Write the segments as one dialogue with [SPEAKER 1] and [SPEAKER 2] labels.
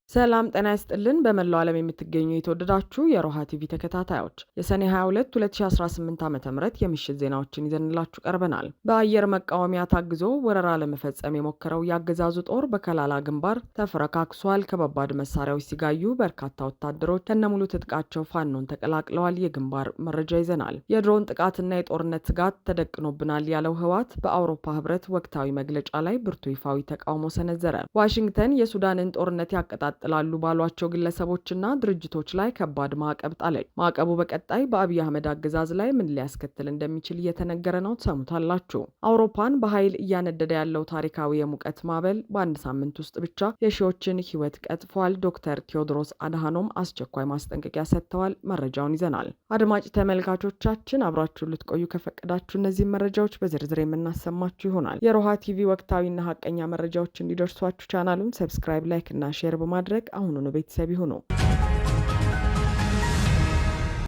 [SPEAKER 1] ሰላም ጤና ይስጥልን በመላው ዓለም የምትገኙ የተወደዳችሁ የሮሃ ቲቪ ተከታታዮች የሰኔ 22 2018 ዓ.ም የምሽት ዜናዎችን ይዘንላችሁ ቀርበናል። በአየር መቃወሚያ ታግዞ ወረራ ለመፈጸም የሞከረው የአገዛዙ ጦር በከላላ ግንባር ተፈረካክሷል። ከባባድ መሳሪያዎች ሲጋዩ በርካታ ወታደሮች ከነሙሉ ትጥቃቸው ፋኖን ተቀላቅለዋል። የግንባር መረጃ ይዘናል። የድሮን ጥቃትና የጦርነት ስጋት ተደቅኖብናል ያለው ህወሓት በአውሮፓ ህብረት ወቅታዊ መግለጫ ላይ ብርቱ ይፋዊ ተቃውሞ ሰነዘረ። ዋሽንግተን የሱዳንን ጦርነት ያቀጣጠ ጥላሉ ባሏቸው ግለሰቦችና ድርጅቶች ላይ ከባድ ማዕቀብ ጣለች። ማዕቀቡ በቀጣይ በአብይ አህመድ አገዛዝ ላይ ምን ሊያስከትል እንደሚችል እየተነገረ ነው። ተሰሙታላችሁ። አውሮፓን በኃይል እያነደደ ያለው ታሪካዊ የሙቀት ማዕበል በአንድ ሳምንት ውስጥ ብቻ የሺዎችን ህይወት ቀጥፏል። ዶክተር ቴዎድሮስ አድሃኖም አስቸኳይ ማስጠንቀቂያ ሰጥተዋል። መረጃውን ይዘናል። አድማጭ ተመልካቾቻችን አብራችሁን ልትቆዩ ከፈቀዳችሁ እነዚህ መረጃዎች በዝርዝር የምናሰማችሁ ይሆናል። የሮሃ ቲቪ ወቅታዊና ሀቀኛ መረጃዎች እንዲደርሷችሁ ቻናሉን ሰብስክራይብ፣ ላይክ እና ሼር በማድረግ አሁኑኑ ቤተሰብ ይሁኑ።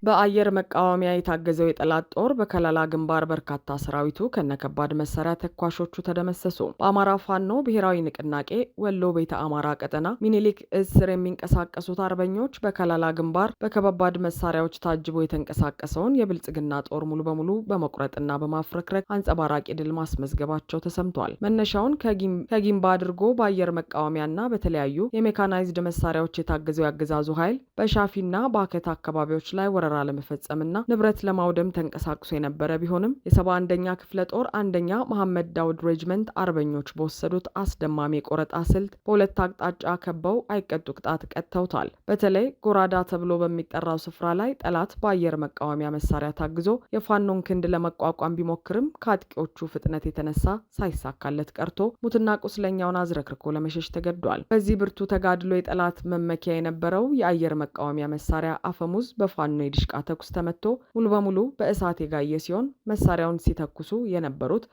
[SPEAKER 1] በአየር መቃወሚያ የታገዘው የጠላት ጦር በከላላ ግንባር በርካታ ሰራዊቱ ከነከባድ መሳሪያ ተኳሾቹ ተደመሰሱ። በአማራ ፋኖ ብሔራዊ ንቅናቄ ወሎ ቤተ አማራ ቀጠና ሚኒሊክ እዝ ስር የሚንቀሳቀሱት አርበኞች በከላላ ግንባር በከባድ መሳሪያዎች ታጅቦ የተንቀሳቀሰውን የብልጽግና ጦር ሙሉ በሙሉ በመቁረጥና በማፍረክረክ አንጸባራቂ ድል ማስመዝገባቸው ተሰምቷል። መነሻውን ከጊምባ አድርጎ በአየር መቃወሚያና በተለያዩ የሜካናይዝድ መሳሪያዎች የታገዘው ያገዛዙ ኃይል በሻፊና በአከት አካባቢዎች ላይ ወረራ ለመፈጸምና ንብረት ለማውደም ተንቀሳቅሶ የነበረ ቢሆንም የ71ኛ ክፍለ ጦር አንደኛ መሐመድ ዳውድ ሬጅመንት አርበኞች በወሰዱት አስደማሚ የቆረጣ ስልት በሁለት አቅጣጫ ከበው አይቀጡ ቅጣት ቀጥተውታል። በተለይ ጎራዳ ተብሎ በሚጠራው ስፍራ ላይ ጠላት በአየር መቃወሚያ መሳሪያ ታግዞ የፋኖን ክንድ ለመቋቋም ቢሞክርም ከአጥቂዎቹ ፍጥነት የተነሳ ሳይሳካለት ቀርቶ ሙትና ቁስለኛውን አዝረክርኮ ለመሸሽ ተገዷል። በዚህ ብርቱ ተጋድሎ የጠላት መመኪያ የነበረው የአየር መቃወሚያ መሳሪያ አፈሙዝ በፋኖ ዲሽቃ ተኩስ ተመቶ ሙሉ በሙሉ በእሳት የጋየ ሲሆን መሳሪያውን ሲተኩሱ የነበሩት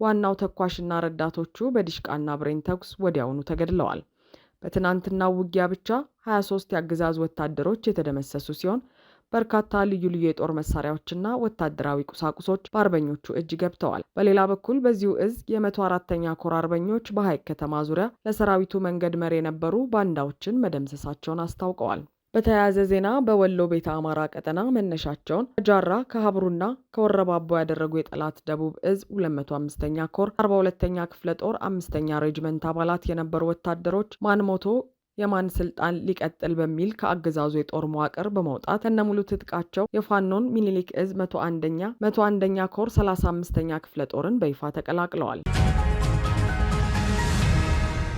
[SPEAKER 1] ዋናው ተኳሽና ረዳቶቹ በዲሽቃና ብሬን ተኩስ ወዲያውኑ ተገድለዋል። በትናንትናው ውጊያ ብቻ 23 የአገዛዙ ወታደሮች የተደመሰሱ ሲሆን በርካታ ልዩ ልዩ የጦር መሳሪያዎችና ወታደራዊ ቁሳቁሶች በአርበኞቹ እጅ ገብተዋል። በሌላ በኩል በዚሁ እዝ የ104ኛ ኮር አርበኞች በሐይቅ ከተማ ዙሪያ ለሰራዊቱ መንገድ መሪ የነበሩ ባንዳዎችን መደምሰሳቸውን አስታውቀዋል። በተያያዘ ዜና በወሎ ቤተ አማራ ቀጠና መነሻቸውን ከጃራ ከሀብሩና ከወረባቦ ያደረጉ የጠላት ደቡብ እዝ 205ኛ ኮር 42ኛ ክፍለ ጦር 5ኛ ሬጅመንት አባላት የነበሩ ወታደሮች ማን ሞቶ የማን ስልጣን ሊቀጥል በሚል ከአገዛዙ የጦር መዋቅር በመውጣት ከነሙሉ ትጥቃቸው የፋኖን ሚኒሊክ እዝ 101ኛ ኮር 35ኛ ክፍለ ጦርን በይፋ ተቀላቅለዋል።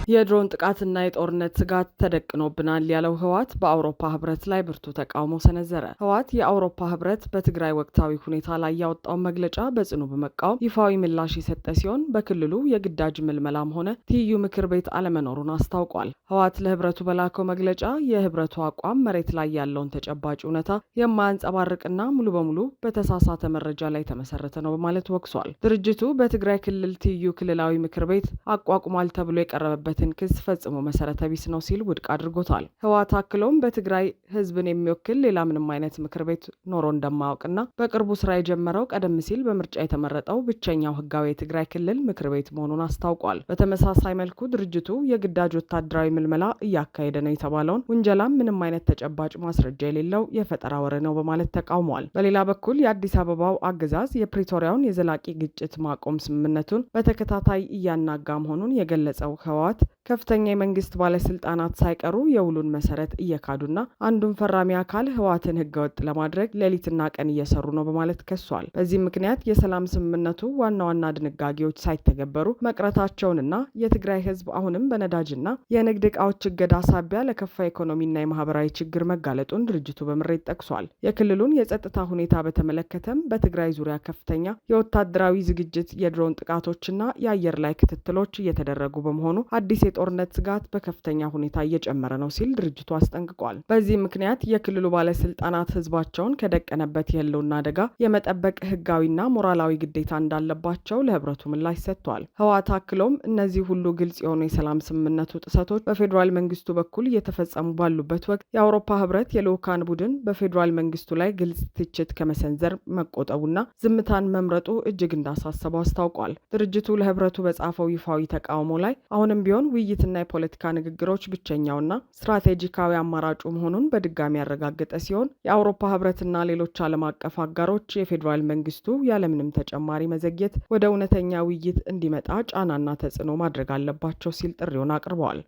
[SPEAKER 1] የድሮን ጥቃትና የጦርነት ስጋት ተደቅኖብናል ያለው ህወሓት በአውሮፓ ህብረት ላይ ብርቱ ተቃውሞ ሰነዘረ። ህወሓት የአውሮፓ ህብረት በትግራይ ወቅታዊ ሁኔታ ላይ ያወጣውን መግለጫ በጽኑ በመቃወም ይፋዊ ምላሽ የሰጠ ሲሆን በክልሉ የግዳጅ ምልመላም ሆነ ትይዩ ምክር ቤት አለመኖሩን አስታውቋል። ህወሓት ለህብረቱ በላከው መግለጫ የህብረቱ አቋም መሬት ላይ ያለውን ተጨባጭ እውነታ የማያንጸባርቅና ሙሉ በሙሉ በተሳሳተ መረጃ ላይ የተመሰረተ ነው በማለት ወቅሷል። ድርጅቱ በትግራይ ክልል ትይዩ ክልላዊ ምክር ቤት አቋቁሟል ተብሎ የቀረበበት ክስ ፈጽሞ መሰረተ ቢስ ነው ሲል ውድቅ አድርጎታል። ህወሓት አክሎም በትግራይ ህዝብን የሚወክል ሌላ ምንም አይነት ምክር ቤት ኖሮ እንደማያውቅና በቅርቡ ስራ የጀመረው ቀደም ሲል በምርጫ የተመረጠው ብቸኛው ህጋዊ የትግራይ ክልል ምክር ቤት መሆኑን አስታውቋል። በተመሳሳይ መልኩ ድርጅቱ የግዳጅ ወታደራዊ ምልመላ እያካሄደ ነው የተባለውን ውንጀላም ምንም አይነት ተጨባጭ ማስረጃ የሌለው የፈጠራ ወሬ ነው በማለት ተቃውሟል። በሌላ በኩል የአዲስ አበባው አገዛዝ የፕሪቶሪያውን የዘላቂ ግጭት ማቆም ስምምነቱን በተከታታይ እያናጋ መሆኑን የገለጸው ህወሓት ከፍተኛ የመንግስት ባለስልጣናት ሳይቀሩ የውሉን መሰረት እየካዱና አንዱን ፈራሚ አካል ህወሓትን ህገወጥ ለማድረግ ሌሊትና ቀን እየሰሩ ነው በማለት ከሷል። በዚህም ምክንያት የሰላም ስምምነቱ ዋና ዋና ድንጋጌዎች ሳይተገበሩ መቅረታቸውንና የትግራይ ህዝብ አሁንም በነዳጅና የንግድ ዕቃዎች እገዳ ሳቢያ ለከፋ ኢኮኖሚና የማህበራዊ ችግር መጋለጡን ድርጅቱ በምሬት ጠቅሷል። የክልሉን የጸጥታ ሁኔታ በተመለከተም በትግራይ ዙሪያ ከፍተኛ የወታደራዊ ዝግጅት፣ የድሮን ጥቃቶችና የአየር ላይ ክትትሎች እየተደረጉ በመሆኑ አዲስ የጦርነት ስጋት በከፍተኛ ሁኔታ እየጨመረ ነው ሲል ድርጅቱ አስጠንቅቋል። በዚህ ምክንያት የክልሉ ባለስልጣናት ህዝባቸውን ከደቀነበት የህልውና አደጋ የመጠበቅ ህጋዊና ሞራላዊ ግዴታ እንዳለባቸው ለህብረቱ ምላሽ ሰጥቷል። ህወሓት አክሎም እነዚህ ሁሉ ግልጽ የሆኑ የሰላም ስምምነቱ ጥሰቶች በፌዴራል መንግስቱ በኩል እየተፈጸሙ ባሉበት ወቅት የአውሮፓ ህብረት የልዑካን ቡድን በፌዴራል መንግስቱ ላይ ግልጽ ትችት ከመሰንዘር መቆጠቡና ዝምታን መምረጡ እጅግ እንዳሳሰበው አስታውቋል። ድርጅቱ ለህብረቱ በጻፈው ይፋዊ ተቃውሞ ላይ አሁንም ቢሆን ሲሆን ውይይትና የፖለቲካ ንግግሮች ብቸኛውና ስትራቴጂካዊ አማራጩ መሆኑን በድጋሚ ያረጋገጠ ሲሆን የአውሮፓ ህብረትና ሌሎች ዓለም አቀፍ አጋሮች የፌዴራል መንግስቱ ያለምንም ተጨማሪ መዘግየት ወደ እውነተኛ ውይይት እንዲመጣ ጫናና ተጽዕኖ ማድረግ አለባቸው ሲል ጥሪውን አቅርበዋል።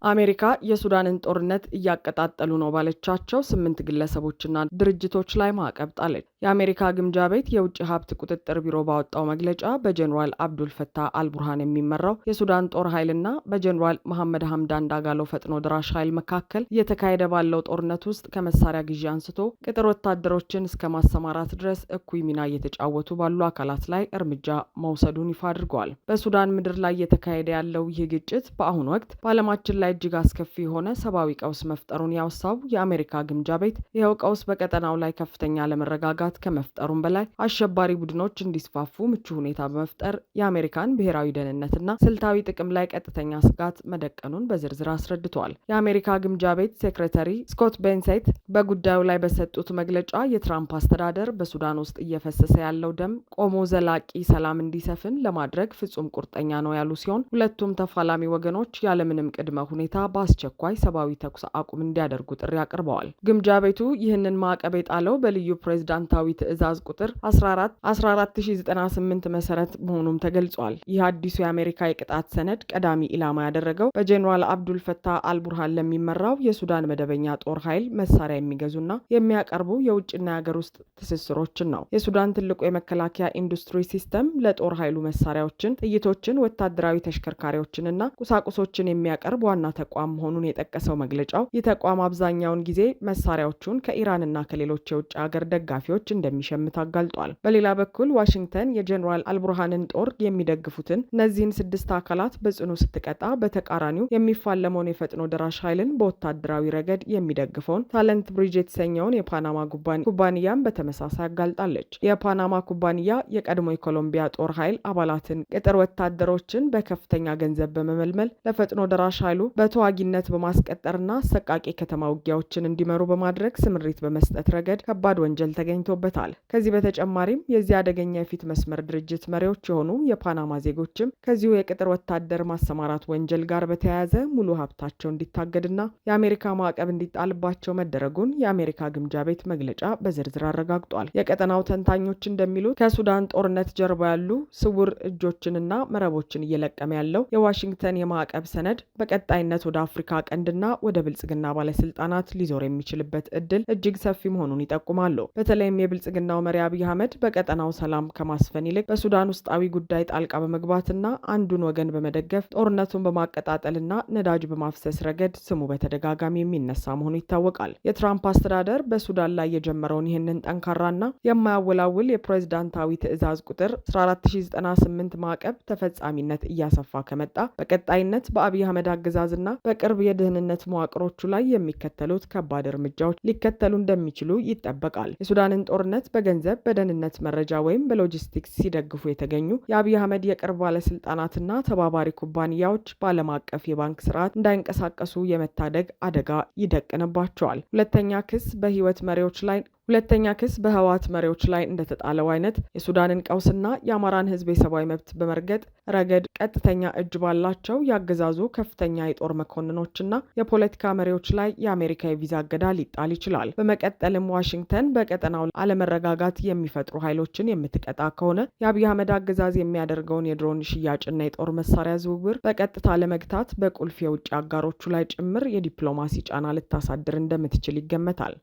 [SPEAKER 1] አሜሪካ የሱዳንን ጦርነት እያቀጣጠሉ ነው ባለቻቸው 8 ግለሰቦችና ድርጅቶች ላይ ማዕቀብ ጣለች። የአሜሪካ ግምጃ ቤት የውጭ ሀብት ቁጥጥር ቢሮ ባወጣው መግለጫ በጀኔራል አብዱል ፈታህ አልቡርሃን የሚመራው የሱዳን ጦር ኃይልና በጀኔራል መሐመድ ሐምዳን ዳጋሎ ፈጥኖ ድራሽ ኃይል መካከል እየተካሄደ ባለው ጦርነት ውስጥ ከመሳሪያ ግዢ አንስቶ ቅጥር ወታደሮችን እስከ ማሰማራት ድረስ እኩይ ሚና እየተጫወቱ ባሉ አካላት ላይ እርምጃ መውሰዱን ይፋ አድርገዋል። በሱዳን ምድር ላይ እየተካሄደ ያለው ይህ ግጭት በአሁኑ ወቅት በዓለማችን ላይ እጅግ አስከፊ የሆነ ሰብአዊ ቀውስ መፍጠሩን ያወሳው የአሜሪካ ግምጃ ቤት ይኸው ቀውስ በቀጠናው ላይ ከፍተኛ አለመረጋጋት ከመፍጠሩም በላይ አሸባሪ ቡድኖች እንዲስፋፉ ምቹ ሁኔታ በመፍጠር የአሜሪካን ብሔራዊ ደህንነትና ስልታዊ ጥቅም ላይ ቀጥተኛ ስጋት መደቀኑን በዝርዝር አስረድተዋል። የአሜሪካ ግምጃ ቤት ሴክሬታሪ ስኮት ቤንሴት በጉዳዩ ላይ በሰጡት መግለጫ የትራምፕ አስተዳደር በሱዳን ውስጥ እየፈሰሰ ያለው ደም ቆሞ ዘላቂ ሰላም እንዲሰፍን ለማድረግ ፍጹም ቁርጠኛ ነው ያሉ ሲሆን ሁለቱም ተፋላሚ ወገኖች ያለምንም ቅድመ ሁኔታ በአስቸኳይ ሰብአዊ ተኩስ አቁም እንዲያደርጉ ጥሪ አቅርበዋል። ግምጃ ቤቱ ይህንን ማዕቀብ የጣለው በልዩ ፕሬዝዳንታዊ ትዕዛዝ ቁጥር 14098 መሰረት መሆኑም ተገልጿል። ይህ አዲሱ የአሜሪካ የቅጣት ሰነድ ቀዳሚ ኢላማ ያደረገው በጀኔራል አብዱል ፈታህ አልቡርሃን ለሚመራው የሱዳን መደበኛ ጦር ኃይል መሳሪያ የሚገዙና የሚያቀርቡ የውጭና የሀገር ውስጥ ትስስሮችን ነው። የሱዳን ትልቁ የመከላከያ ኢንዱስትሪ ሲስተም ለጦር ኃይሉ መሳሪያዎችን፣ ጥይቶችን፣ ወታደራዊ ተሽከርካሪዎችንና ቁሳቁሶችን የሚያቀርብ ዋና ተቋም መሆኑን የጠቀሰው መግለጫው ይህ ተቋም አብዛኛውን ጊዜ መሳሪያዎቹን ከኢራንና ከሌሎች የውጭ ሀገር ደጋፊዎች እንደሚሸምት አጋልጧል። በሌላ በኩል ዋሽንግተን የጀኔራል አልቡርሃንን ጦር የሚደግፉትን እነዚህን 6 አካላት በጽኑ ስትቀጣ፣ በተቃራኒው የሚፋለመውን የፈጥኖ ደራሽ ኃይልን በወታደራዊ ረገድ የሚደግፈውን ታለንት ብሪጅ የተሰኘውን የፓናማ ኩባንያን በተመሳሳይ አጋልጣለች። የፓናማ ኩባንያ የቀድሞ የኮሎምቢያ ጦር ኃይል አባላትን ቅጥር ወታደሮችን በከፍተኛ ገንዘብ በመመልመል ለፈጥኖ ደራሽ ኃይሉ በተዋጊነት በማስቀጠርና አሰቃቂ ከተማ ውጊያዎችን እንዲመሩ በማድረግ ስምሪት በመስጠት ረገድ ከባድ ወንጀል ተገኝቶበታል። ከዚህ በተጨማሪም የዚህ አደገኛ የፊት መስመር ድርጅት መሪዎች የሆኑ የፓናማ ዜጎችም ከዚሁ የቅጥር ወታደር ማሰማራት ወንጀል ጋር በተያያዘ ሙሉ ሀብታቸው እንዲታገድና የአሜሪካ ማዕቀብ እንዲጣልባቸው መደረጉን የአሜሪካ ግምጃ ቤት መግለጫ በዝርዝር አረጋግጧል። የቀጠናው ተንታኞች እንደሚሉት ከሱዳን ጦርነት ጀርባ ያሉ ስውር እጆችንና መረቦችን እየለቀመ ያለው የዋሽንግተን የማዕቀብ ሰነድ በቀጣይነት ወደ አፍሪካ ቀንድና ወደ ብልጽግና ባለስልጣናት ሊዞር የሚችልበት እድል እጅግ ሰፊ መሆኑን ይጠቁማሉ። በተለይም የብልጽግናው መሪ አብይ አህመድ በቀጠናው ሰላም ከማስፈን ይልቅ በሱዳን ውስጣዊ ጉዳይ ጣልቃ በመግባትና አንዱን ወገን በመደገፍ ጦርነቱን በማቀጣጠልና ነዳጅ በማፍሰስ ረገድ ስሙ በተደጋጋሚ የሚነሳ መሆኑ ይታወቃል። የትራምፕ አስተዳደር በሱዳን ላይ የጀመረውን ይህንን ጠንካራና የማያወላውል የፕሬዝዳንታዊ ትዕዛዝ ቁጥር 14098 ማዕቀብ ተፈጻሚነት እያሰፋ ከመጣ በቀጣይነት በአብይ አህመድ አገዛዝና በቅርብ የደህንነት መዋቅሮቹ ላይ የሚከተሉት ከባድ እርምጃዎች ሊከተሉ እንደሚችሉ ይጠበቃል። የሱዳንን ጦርነት በገንዘብ፣ በደህንነት መረጃ ወይም በሎጂስቲክስ ሲደግፉ የተገኙ የአብይ አህመድ የቅርብ ባለስልጣናትና ተባባሪ ኩባንያዎች በዓለም አቀፍ የባንክ ስርዓት እንዳይንቀሳቀሱ የመታደግ አደጋ ይደቅንባቸዋል። ሁለተኛ ክስ በህወሓት መሪዎች ላይ እንደተጣለው አይነት የሱዳንን ቀውስና የአማራን ህዝብ የሰብአዊ መብት በመርገጥ ረገድ ቀጥተኛ እጅ ባላቸው ያገዛዙ ከፍተኛ የጦር መኮንኖችና የፖለቲካ መሪዎች ላይ የአሜሪካ የቪዛ እገዳ ሊጣል ይችላል። በመቀጠልም ዋሽንግተን በቀጠናው አለመረጋጋት የሚፈጥሩ ኃይሎችን የምትቀጣ ከሆነ የአብይ አህመድ አገዛዝ የሚያደርገውን የድሮን ሽያጭና የጦር መሳሪያ ዝውውር በቀጥታ ለመግታት በቁልፍ የውጭ አጋሮቹ ላይ ጭምር የዲፕሎማሲ ጫና ልታሳድር እንደምትችል ይገመታል።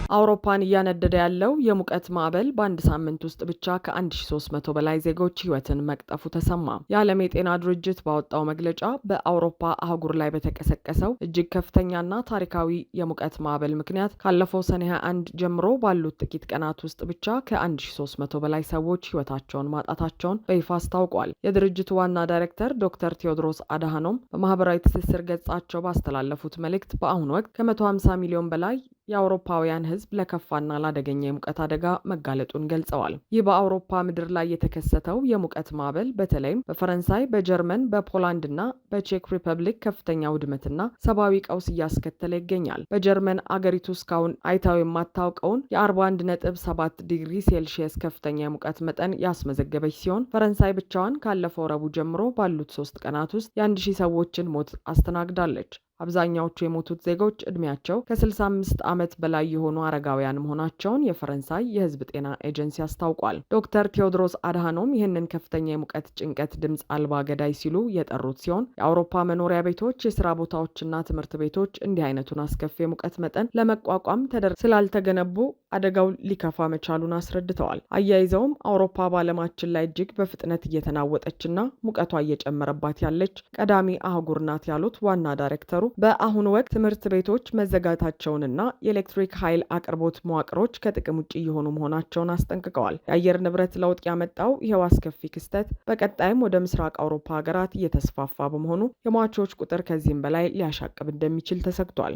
[SPEAKER 1] አውሮፓን እያነደደ ያለው የሙቀት ማዕበል በአንድ ሳምንት ውስጥ ብቻ ከ1300 በላይ ዜጎች ህይወትን መቅጠፉ ተሰማ። የዓለም የጤና ድርጅት ባወጣው መግለጫ በአውሮፓ አህጉር ላይ በተቀሰቀሰው እጅግ ከፍተኛና ታሪካዊ የሙቀት ማዕበል ምክንያት ካለፈው ሰኔ 21 ጀምሮ ባሉት ጥቂት ቀናት ውስጥ ብቻ ከ1300 በላይ ሰዎች ህይወታቸውን ማጣታቸውን በይፋ አስታውቋል። የድርጅቱ ዋና ዳይሬክተር ዶክተር ቴዎድሮስ አድሃኖም በማህበራዊ ትስስር ገጻቸው ባስተላለፉት መልእክት በአሁኑ ወቅት ከ150 ሚሊዮን በላይ የአውሮፓውያን ሕዝብ ለከፋና ለአደገኛ የሙቀት አደጋ መጋለጡን ገልጸዋል። ይህ በአውሮፓ ምድር ላይ የተከሰተው የሙቀት ማዕበል በተለይም በፈረንሳይ፣ በጀርመን፣ በፖላንድ እና በቼክ ሪፐብሊክ ከፍተኛ ውድመትና ሰብአዊ ቀውስ እያስከተለ ይገኛል። በጀርመን አገሪቱ እስካሁን አይታው የማታውቀውን የ41.7 ዲግሪ ሴልሺየስ ከፍተኛ የሙቀት መጠን ያስመዘገበች ሲሆን ፈረንሳይ ብቻዋን ካለፈው ረቡዕ ጀምሮ ባሉት 3 ቀናት ውስጥ የ1000 ሰዎችን ሞት አስተናግዳለች። አብዛኛዎቹ የሞቱት ዜጎች ዕድሜያቸው ከ65 ዓመት በላይ የሆኑ አረጋውያን መሆናቸውን የፈረንሳይ የሕዝብ ጤና ኤጀንሲ አስታውቋል። ዶክተር ቴዎድሮስ አድሃኖም ይህንን ከፍተኛ የሙቀት ጭንቀት ድምፅ አልባ ገዳይ ሲሉ የጠሩት ሲሆን የአውሮፓ መኖሪያ ቤቶች፣ የስራ ቦታዎችና ትምህርት ቤቶች እንዲህ አይነቱን አስከፊ የሙቀት መጠን ለመቋቋም ስላልተገነቡ አደጋው ሊከፋ መቻሉን አስረድተዋል። አያይዘውም አውሮፓ በዓለማችን ላይ እጅግ በፍጥነት እየተናወጠችና ሙቀቷ እየጨመረባት ያለች ቀዳሚ አህጉር ናት ያሉት ዋና ዳይሬክተሩ በአሁኑ ወቅት ትምህርት ቤቶች መዘጋታቸውንና የኤሌክትሪክ ኃይል አቅርቦት መዋቅሮች ከጥቅም ውጭ እየሆኑ መሆናቸውን አስጠንቅቀዋል። የአየር ንብረት ለውጥ ያመጣው ይኸው አስከፊ ክስተት በቀጣይም ወደ ምስራቅ አውሮፓ ሀገራት እየተስፋፋ በመሆኑ የሟቾች ቁጥር ከዚህም በላይ ሊያሻቅብ እንደሚችል ተሰግቷል።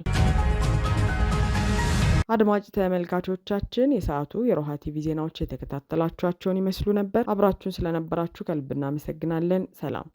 [SPEAKER 1] አድማጭ ተመልካቾቻችን የሰዓቱ የሮሃ ቲቪ ዜናዎች የተከታተላችኋቸውን ይመስሉ ነበር። አብራችሁን ስለነበራችሁ ከልብ እናመሰግናለን። ሰላም።